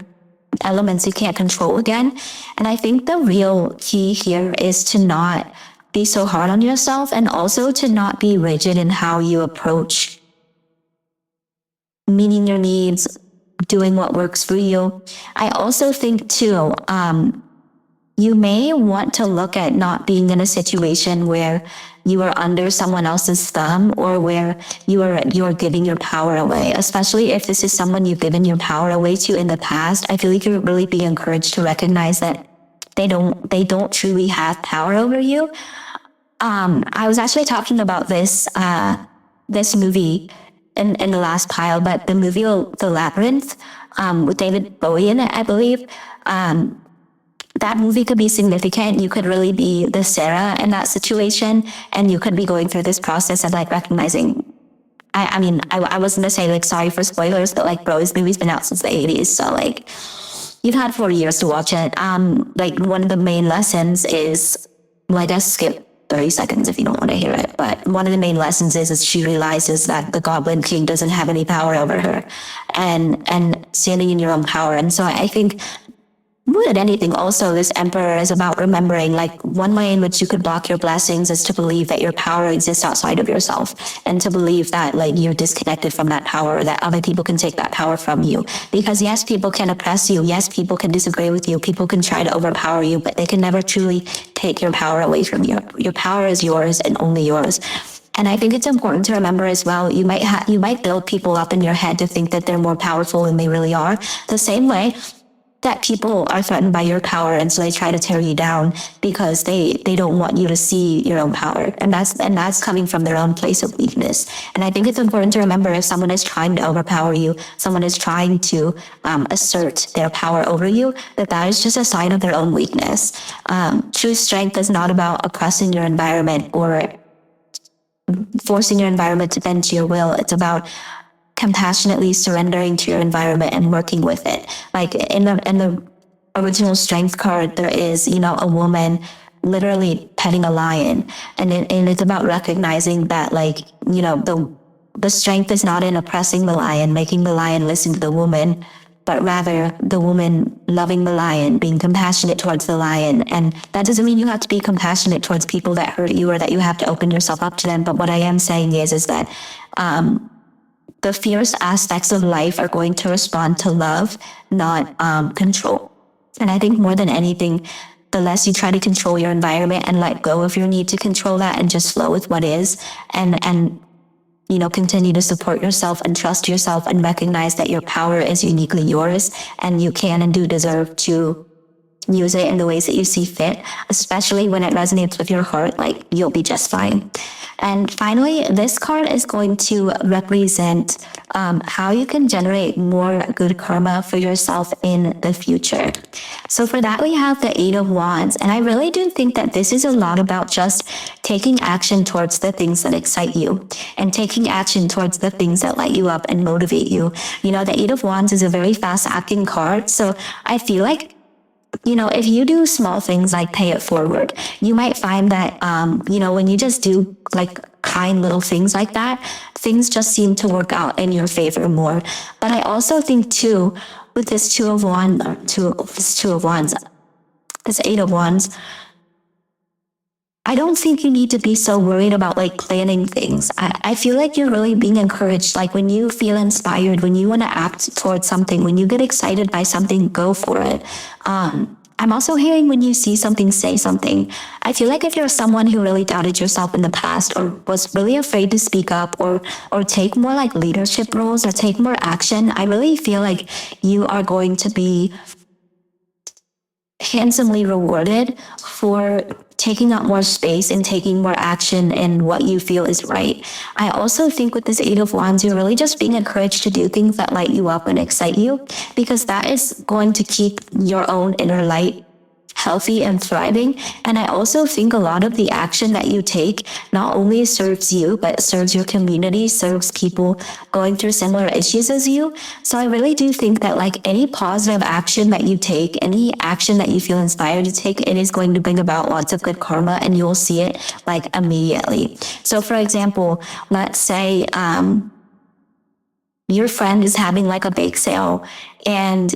elements you can't control again. And I think the real key here is to not be so hard on yourself, and also to not be rigid in how you approach meeting your needs, doing what works for you. I also think too, you may want to look at not being in a situation where you are under someone else's thumb, or where you're giving your power away, especially if this is someone you've given your power away to in the past. I feel like you'll really be encouraged to recognize that they don't truly have power over you. I was actually talking about this movie in the last pile, but the movie The Labyrinth, with David Bowie in it, I believe. That movie could be significant. You could really be the Sarah in that situation, and you could be going through this process of like recognizing. I was gonna say like, sorry for spoilers, but like, bro, this movie's been out since the 80s, so like, you've had 4 years to watch it. Like, one of the main lessons is, well, I guess skip 30 seconds if you don't want to hear it, but one of the main lessons is she realizes that the Goblin King doesn't have any power over her, and standing in your own power. And so I think, more than anything, also, this Emperor is about remembering, like, one way in which you could block your blessings is to believe that your power exists outside of yourself, and to believe that, like, you're disconnected from that power, that other people can take that power from you. Because yes, people can oppress you. Yes, people can disagree with you. People can try to overpower you, but they can never truly take your power away from you. Your power is yours and only yours. And I think it's important to remember as well, you might build people up in your head to think that they're more powerful than they really are. The same way that people are threatened by your power, and so they try to tear you down because they don't want you to see your own power, and that's coming from their own place of weakness. And I think it's important to remember, if someone is trying to overpower you, someone is trying to assert their power over you, that is just a sign of their own weakness. True strength is not about oppressing your environment or forcing your environment to bend to your will. It's about compassionately surrendering to your environment and working with it. Like, in the original strength card, there is, a woman literally petting a lion. And it's about recognizing that, like, the strength is not in oppressing the lion, making the lion listen to the woman, but rather the woman loving the lion, being compassionate towards the lion. And that doesn't mean you have to be compassionate towards people that hurt you or that you have to open yourself up to them. But what I am saying is that the fierce aspects of life are going to respond to love, not control. And I think more than anything, the less you try to control your environment and let go of your need to control that and just flow with what is, and continue to support yourself and trust yourself and recognize that your power is uniquely yours and you can and do deserve to use it in the ways that you see fit, especially when it resonates with your heart, like, you'll be just fine. And finally, this card is going to represent how you can generate more good karma for yourself in the future. So for that, we have the Eight of Wands. And I really do think that this is a lot about just taking action towards the things that excite you and taking action towards the things that light you up and motivate you. The Eight of Wands is a very fast acting card. So I feel like, if you do small things like pay it forward, you might find that, when you just do like kind little things like that, things just seem to work out in your favor more. But I also think too, with this Eight of Wands, I don't think you need to be so worried about like planning things. I feel like you're really being encouraged. Like when you feel inspired, when you want to act towards something, when you get excited by something, go for it. I'm also hearing when you see something, say something. I feel like if you're someone who really doubted yourself in the past or was really afraid to speak up or take more like leadership roles or take more action, I really feel like you are going to be handsomely rewarded for taking up more space and taking more action in what you feel is right. I also think with this Eight of Wands, you're really just being encouraged to do things that light you up and excite you, because that is going to keep your own inner light healthy and thriving. And I also think a lot of the action that you take not only serves you, but serves your community, serves people going through similar issues as you. So I really do think that like any positive action that you take, any action that you feel inspired to take, it is going to bring about lots of good karma, and you'll see it like immediately. So for example, let's say your friend is having like a bake sale and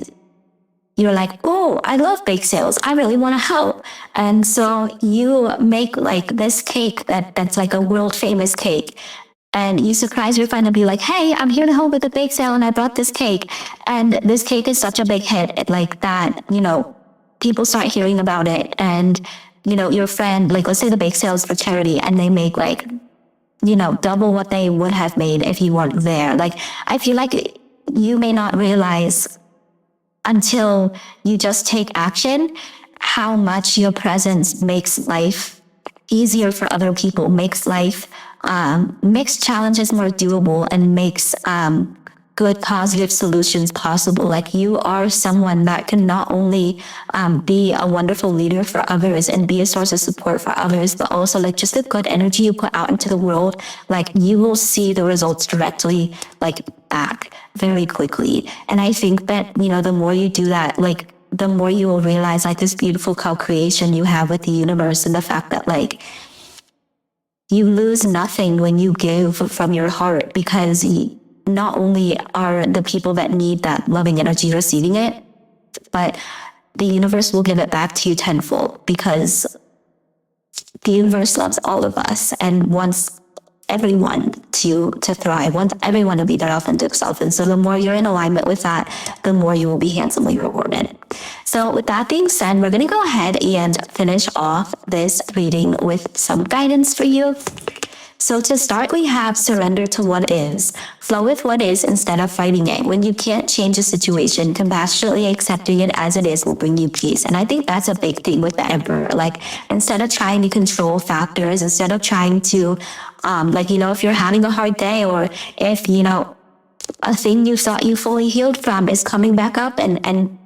you're like, oh, I love bake sales. I really want to help. And so you make like this cake that's like a world famous cake. And you surprise your friend and be like, hey, I'm here to help with the bake sale and I brought this cake. And this cake is such a big hit like that, people start hearing about it. And, your friend, like let's say the bake sale is for charity and they make like, double what they would have made if you weren't there. Like, I feel like you may not realize until you just take action how much your presence makes life easier for other people, makes life, makes challenges more doable, and makes good positive solutions possible. Like you are someone that can not only be a wonderful leader for others and be a source of support for others, but also like just the good energy you put out into the world, like you will see the results directly like back very quickly. And I think that, the more you do that, like the more you will realize like this beautiful co-creation you have with the universe, and the fact that like you lose nothing when you give from your heart, because not only are the people that need that loving energy receiving it, but the universe will give it back to you tenfold, because the universe loves all of us and wants everyone to thrive, wants everyone to be their authentic self. And so the more you're in alignment with that, the more you will be handsomely rewarded. So with that being said, we're going to go ahead and finish off this reading with some guidance for you. So to start, we have surrender to what is. Flow with what is instead of fighting it. When you can't change a situation, compassionately accepting it as it is will bring you peace. And I think that's a big thing with the Emperor. Like, instead of trying to control factors, instead of trying to, if you're having a hard day, or if, a thing you thought you fully healed from is coming back up and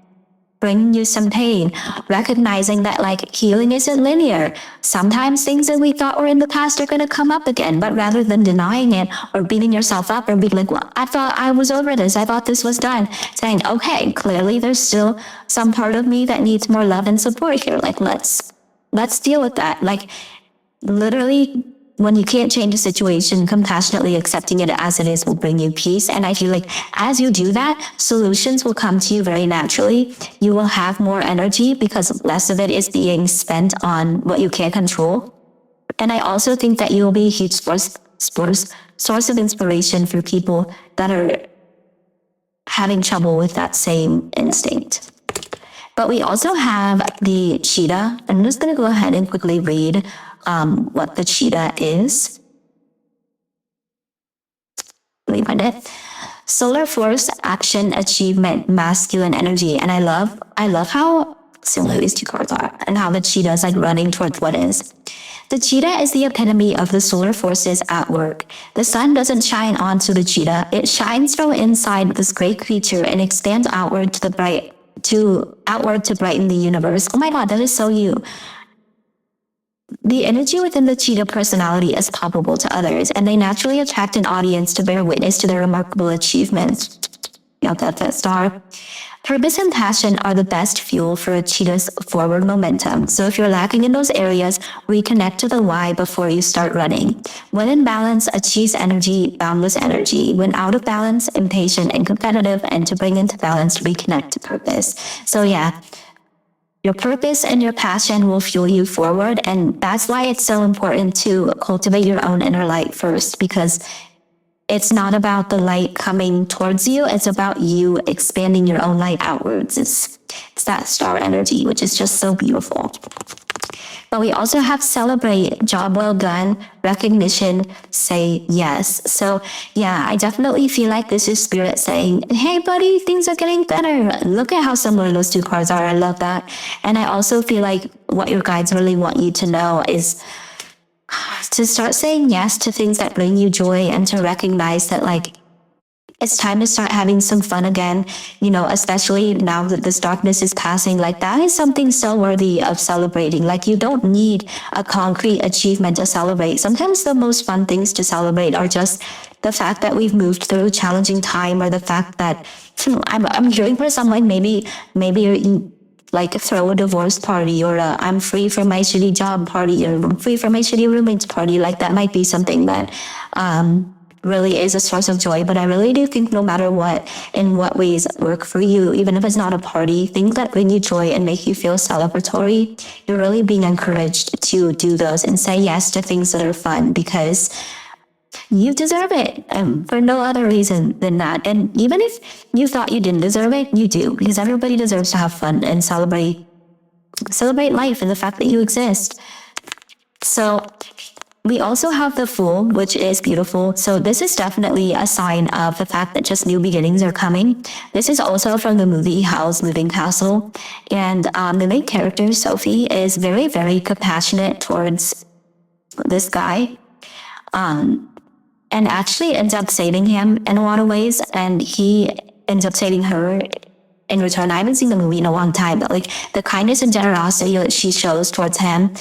bringing you some pain, recognizing that like healing isn't linear. Sometimes things that we thought were in the past are going to come up again, but rather than denying it or beating yourself up or being like, well, I thought I was over this, I thought this was done, saying, okay, clearly there's still some part of me that needs more love and support here. Like, let's deal with that. Like, literally, when you can't change a situation, compassionately accepting it as it is will bring you peace. And I feel like as you do that, solutions will come to you very naturally. You will have more energy because less of it is being spent on what you can't control. And I also think that you will be a huge source of inspiration for people that are having trouble with that same instinct. But we also have the cheetah. I'm just going to go ahead and quickly read what the cheetah is. Let me find it. Solar force, action, achievement, masculine energy. And I love how similar these two cards are and how the cheetah is like running towards what is. The cheetah is the epitome of the solar forces at work. The sun doesn't shine onto the cheetah. It shines from inside this great creature and expands outward to brighten the universe. Oh my God, that is so you. The energy within the cheetah personality is palpable to others, and they naturally attract an audience to bear witness to their remarkable achievements. Got that star. Purpose and passion are the best fuel for a cheetah's forward momentum. So if you're lacking in those areas, reconnect to the why before you start running. When in balance, achieves energy, boundless energy. When out of balance, impatient and competitive, and to bring into balance, reconnect to purpose. So yeah, your purpose and your passion will fuel you forward. And that's why it's so important to cultivate your own inner light first, because it's not about the light coming towards you. It's about you expanding your own light outwards. It's that star energy, which is just so beautiful. But we also have celebrate, job well done, recognition, say yes. So yeah, I definitely feel like this is spirit saying, hey buddy, things are getting better. Look at how similar those two cards are. I love that. And I also feel like what your guides really want you to know is to start saying yes to things that bring you joy, and to recognize that like it's time to start having some fun again, you know, especially now that this darkness is passing. Like that is something so worthy of celebrating. Like you don't need a concrete achievement to celebrate. Sometimes the most fun things to celebrate are just the fact that we've moved through a challenging time, or the fact that I'm hearing for someone, maybe you're like throw a divorce party, or I'm free from my shitty job party, or I'm free from my shitty roommates party. Like that might be something that really is a source of joy. But I really do think no matter what, in what ways work for you, even if it's not a party, things that bring you joy and make you feel celebratory, you're really being encouraged to do those and say yes to things that are fun, because you deserve it, for no other reason than that. And even if you thought you didn't deserve it, you do, because everybody deserves to have fun and celebrate life and the fact that you exist. So we also have the Fool, which is beautiful. So this is definitely a sign of the fact that just new beginnings are coming. This is also from the movie Howl's Moving Castle. And the main character, Sophie, is very, very compassionate towards this guy. And actually ends up saving him in a lot of ways, and he ends up saving her in return. I haven't seen the movie in a long time, but like the kindness and generosity that she shows towards him,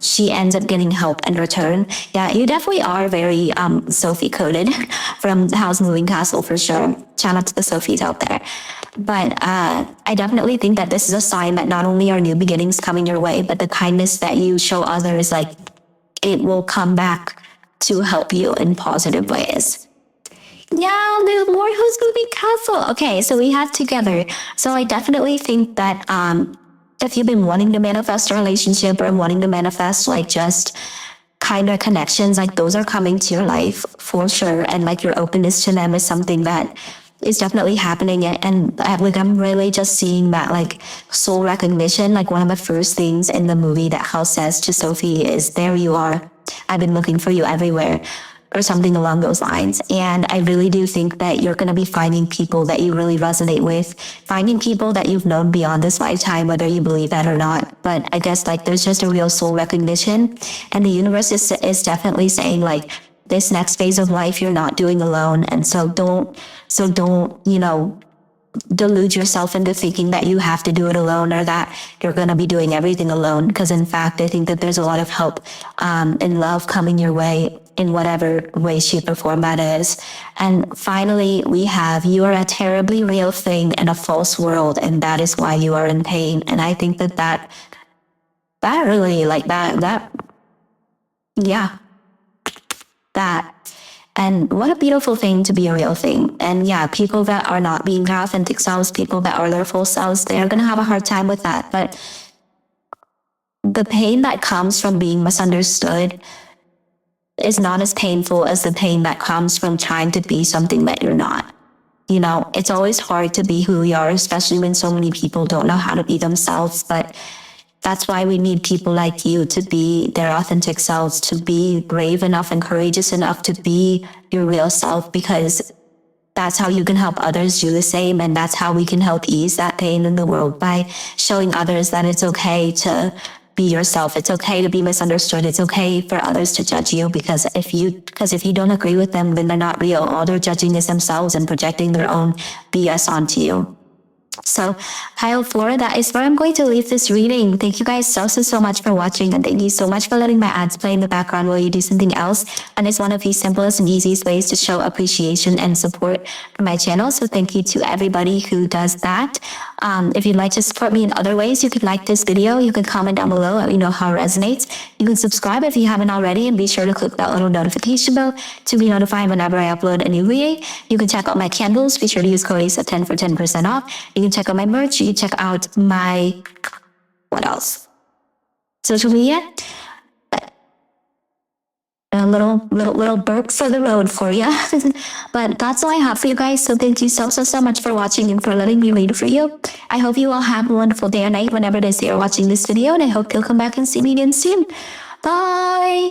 she ends up getting help in return. Yeah, you definitely are very Sophie coded from Howl's Moving Castle for sure. Shout out to the Sophies out there. But I definitely think that this is a sign that not only are new beginnings coming your way, but the kindness that you show others, like it will come back to help you in positive ways. Yeah, there's more Who's Moving Castle. Okay, so we have Together. So I definitely think that if you've been wanting to manifest a relationship, or wanting to manifest like just kind of connections, like those are coming to your life for sure. And like your openness to them is something that is definitely happening. And I'm really just seeing that like soul recognition. Like one of the first things in the movie that Hal says to Sophie is, there you are, I've been looking for you everywhere, or something along those lines. And I really do think that you're going to be finding people that you really resonate with, finding people that you've known beyond this lifetime, whether you believe that or not. But I guess like there's just a real soul recognition, and the universe is definitely saying like, this next phase of life you're not doing alone. And so don't, you know, delude yourself into thinking that you have to do it alone or that you're going to be doing everything alone. Because in fact, I think that there's a lot of help and love coming your way in whatever way, shape, or form that is. And finally, we have, you are a terribly real thing in a false world, and that is why you are in pain. And I think that really, like yeah, that. And what a beautiful thing to be a real thing. And yeah, people that are not being their authentic selves, people that are their full selves, they're going to have a hard time with that. But the pain that comes from being misunderstood is not as painful as the pain that comes from trying to be something that you're not. You know, it's always hard to be who we are, especially when so many people don't know how to be themselves. But that's why we need people like you to be their authentic selves, to be brave enough and courageous enough to be your real self, because that's how you can help others do the same. And that's how we can help ease that pain in the world, by showing others that it's okay to be yourself. It's okay to be misunderstood. It's okay for others to judge you, because if you don't agree with them, then they're not real. All they're judging is themselves and projecting their own BS onto you. So pile 4, that is where I'm going to leave this reading. Thank you guys so much for watching, and thank you so much for letting my ads play in the background while you do something else. And it's one of the simplest and easiest ways to show appreciation and support for my channel. So thank you to everybody who does that. If you'd like to support me in other ways, you could like this video, you could comment down below, let me know how it resonates. You can subscribe if you haven't already, and be sure to click that little notification bell to be notified whenever I upload a new reading. You can check out my candles. Be sure to use code ASAP10 for 10% off. You can check out my merch. You can check out my, what else? Social media. A little burp for the road for you. But that's all I have for you guys. So thank you so much for watching and for letting me read for you. I hope you all have a wonderful day or night whenever it is you're watching this video, and I hope you'll come back and see me again soon. Bye.